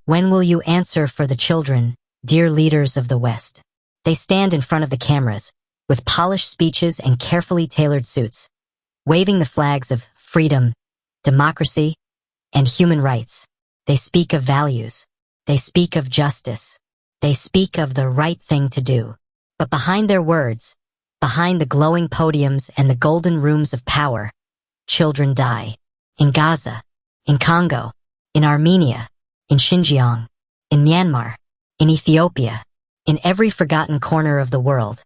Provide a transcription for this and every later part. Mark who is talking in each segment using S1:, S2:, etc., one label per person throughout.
S1: When will you answer for the children, dear leaders of the West? They stand in front of the cameras, with polished speeches and carefully tailored suits, waving the flags of freedom, democracy, and human rights. They speak of values. They speak of justice. They speak of the right thing to do. But behind their words, behind the glowing podiums and the golden rooms of power, children die. In Gaza, in Congo, in Armenia, in Xinjiang, in Myanmar, in Ethiopia, in every forgotten corner of the world,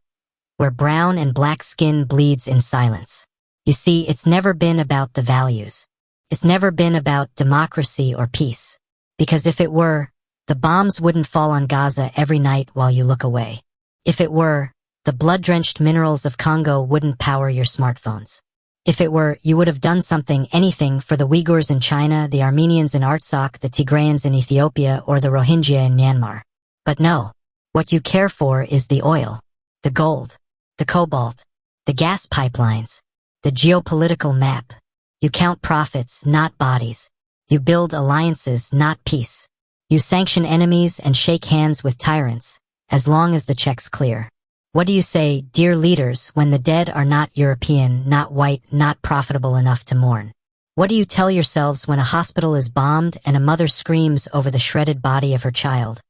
S1: where brown and black skin bleeds in silence. You see, it's never been about the values. It's never been about democracy or peace. Because if it were, the bombs wouldn't fall on Gaza every night while you look away. If it were, the blood-drenched minerals of Congo wouldn't power your smartphones. If it were, you would have done something, anything, for the Uyghurs in China, the Armenians in Artsakh, the Tigrayans in Ethiopia, or the Rohingya in Myanmar. But no, what you care for is the oil, the gold, the cobalt, the gas pipelines, the geopolitical map. You count profits, not bodies. You build alliances, not peace. You sanction enemies and shake hands with tyrants, as long as the check's clear. What do you say, dear leaders, when the dead are not European, not white, not profitable enough to mourn? What do you tell yourselves when a hospital is bombed and a mother screams over the shredded body of her child?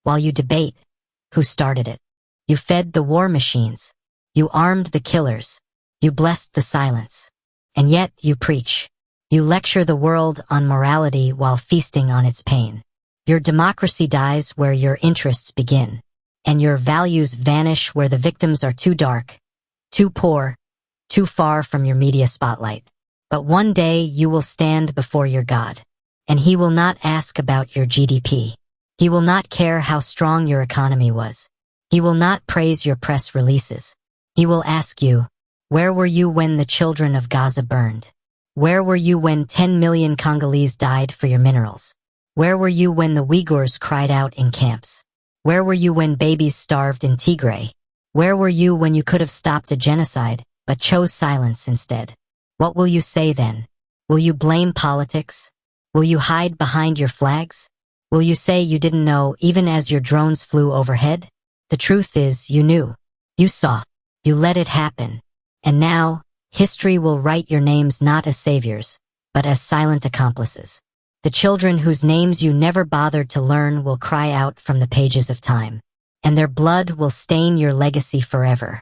S1: While you debate who started it. You fed the war machines. You armed the killers. You blessed the silence. And yet you preach. You lecture the world on morality while feasting on its pain. Your democracy dies where your interests begin. And your values vanish where the victims are too dark, too poor, too far from your media spotlight. But one day you will stand before your God, and he will not ask about your GDP. He will not care how strong your economy was. He will not praise your press releases. He will ask you, where were you when the children of Gaza burned? Where were you when 10 million Congolese died for your minerals? Where were you when the Uyghurs cried out in camps? Where were you when babies starved in Tigray? Where were you when you could have stopped a genocide, but chose silence instead? What will you say then? Will you blame politics? Will you hide behind your flags? Will you say you didn't know even as your drones flew overhead? The truth is, you knew. You saw. You let it happen. And now, history will write your names not as saviors, but as silent accomplices. The children whose names you never bothered to learn will cry out from the pages of time, and their blood will stain your legacy forever.